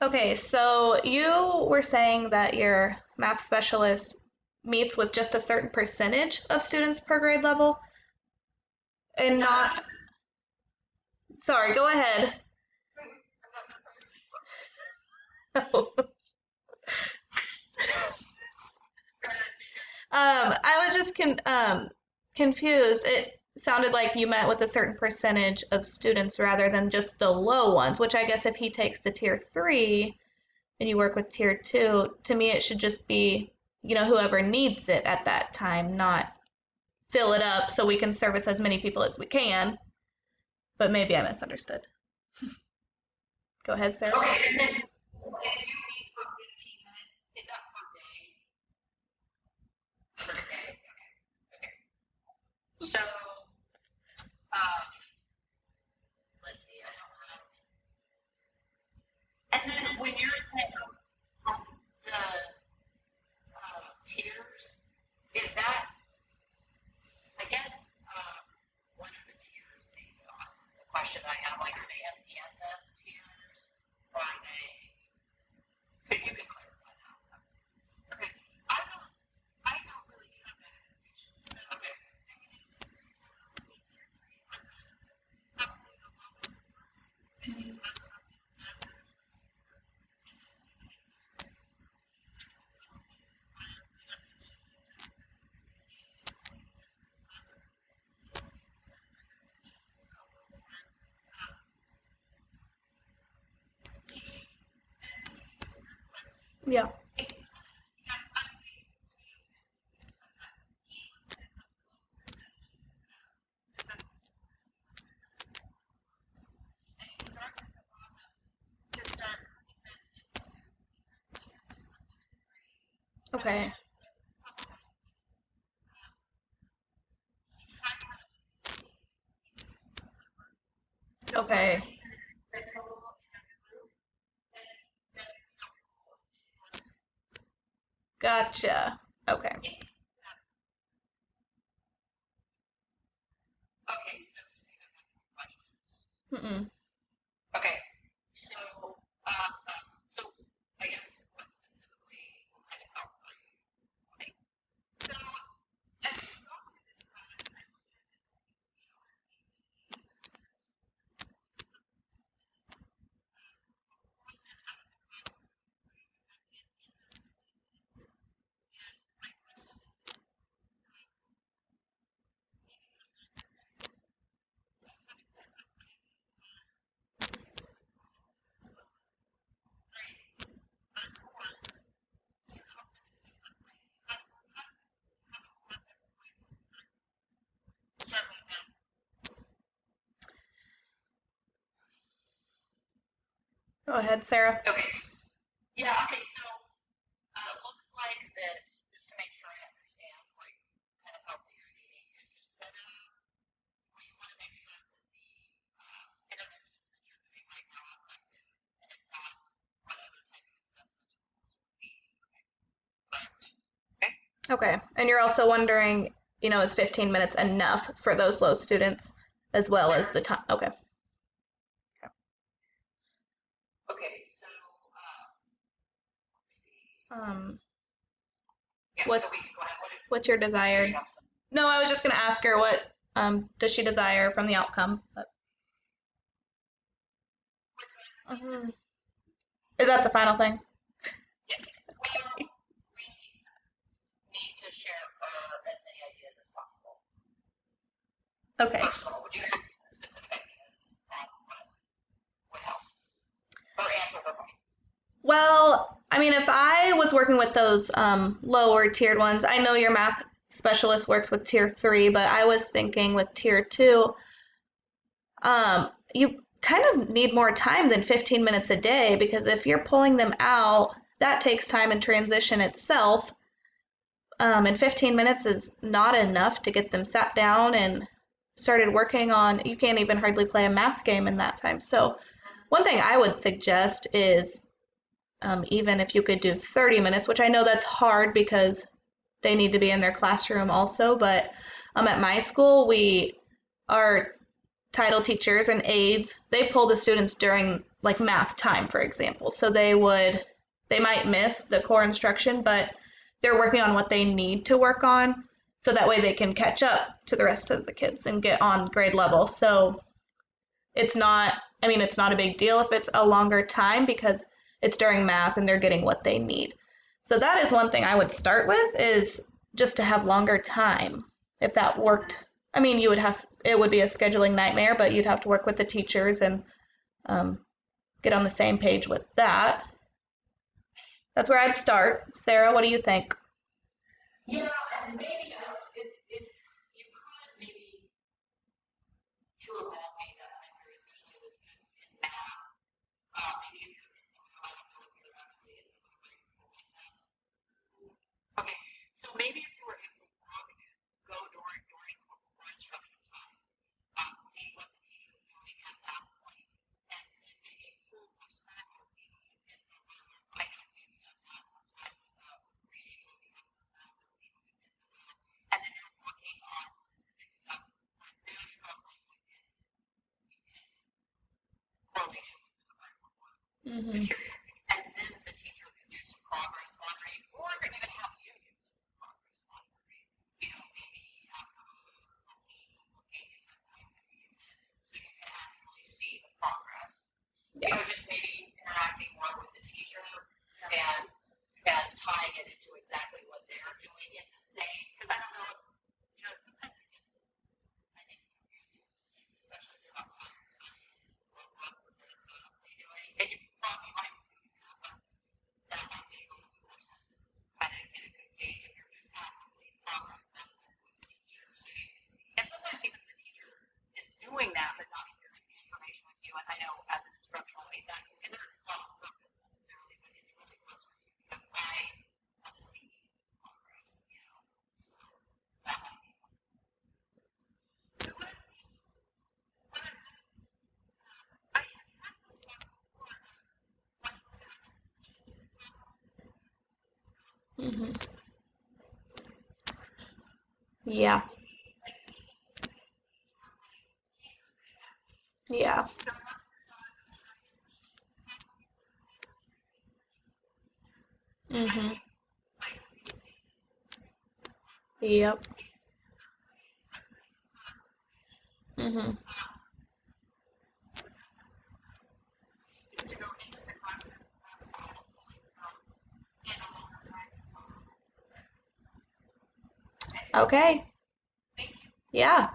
Okay, so you were saying that your math specialist meets with just a certain percentage of students per grade level and not, sorry, go ahead. I was just confused. It sounded like you met with a certain percentage of students rather than just the low ones, which I guess if he takes the tier three and you work with tier two, to me it should just be, whoever needs it at that time, not fill it up so we can service as many people as we can. But maybe I misunderstood. Go ahead, Sarah. Okay, and then if you meet for 15 minutes, is that per day? Per day, okay. So, let's see, I don't have. And then when you're saying the tiers, is that, I guess, one of the tiers based on the question I have, like, are they MPSS tiers, or are they, you can clarify that. Okay, I don't really have that information, so, okay. I mean, it's just very general, tier 3 are probably the lowest numbers, and you must have answers listed, and then you take to Yeah. Okay. Okay. Gotcha. Okay. Okay, so questions. Mm-mm. Okay, so, so I guess what specifically kind of help are you? Okay. So as we go through this class, I looked at it, appointment out of the classroom, where you connected in those 15 minutes. And my question is, maybe sometimes to have it different way, students who are going to slower grades or scores to help them in a different way. How a more effective way of struggling them. Go ahead, Sarah. Okay. Yeah, okay, so it looks like that, just to make sure I understand, like, kind of help that you're needing is just set up, well, you want to make sure that the interventions that you're doing right now are effective, and if not, what other type of assessment tools would be, correct? Okay. Okay. And you're also wondering, is 15 minutes enough for those low students as well as the time? Okay. Okay, so, let's see. Yeah, What's so we can go ahead. what's your desire? No, I was just gonna ask her what does she desire from the outcome? But... Is that the final thing? Yes. Well, we need to share as many ideas as possible. Okay. First of all, would you have specific ideas on what would help? Or answer her question? Well, I mean, if I was working with those lower tiered ones, I know your math specialist works with tier 3, but I was thinking with tier 2, you kind of need more time than 15 minutes a day because if you're pulling them out, that takes time in transition itself. And 15 minutes is not enough to get them sat down and started working on. You can't even hardly play a math game in that time. So one thing I would suggest is even if you could do 30 minutes, which I know that's hard because they need to be in their classroom also, but at my school, our title teachers and aides, they pull the students during like math time, for example. So they might miss the core instruction, but they're working on what they need to work on, so that way they can catch up to the rest of the kids and get on grade level. So it's not, I mean, it's not a big deal if it's a longer time because it's during math and they're getting what they need. So that is one thing I would start with, is just to have longer time. If that worked, I mean, it would be a scheduling nightmare, but you'd have to work with the teachers and get on the same page with that. That's where I'd start. Sarah, what do you think? Yeah, and maybe if you could maybe to elongate that time period, especially with just in math, maybe if you're, I don't know if you're actually in the right like that. Okay, so maybe if you were able to go during core instruction time, see what the teacher is doing at that point, and maybe pull for snack or in the room. I know maybe that sometimes with reading when we have some math or within the room, and then you're working on specific stuff where they're struggling within correlation with the current material. And then the teacher can do some progress monitoring, or even have you do some progress monitoring. You know, maybe after a week looking at the point that you missed, so you can actually see the progress. You know, just maybe interacting more with the teacher and tying it into exactly what they're doing in the same. Because I don't know, you know, sometimes it gets, I think, confusing with the students, especially if they're not tired or what they're doing. And you probably might that might make a little more sense and kind of get a good gauge if you're just actively progress monitoring with the teacher, so you can see. And sometimes even the teacher is doing that but not sharing the information with you. And I know as an instructional aide that and it's not on purpose necessarily, but it's really frustrating because I want to see progress, you know. So that might be something. So I have had this before. Like Yeah. Yeah. Mhm. Yep. Mhm. Okay. Yeah.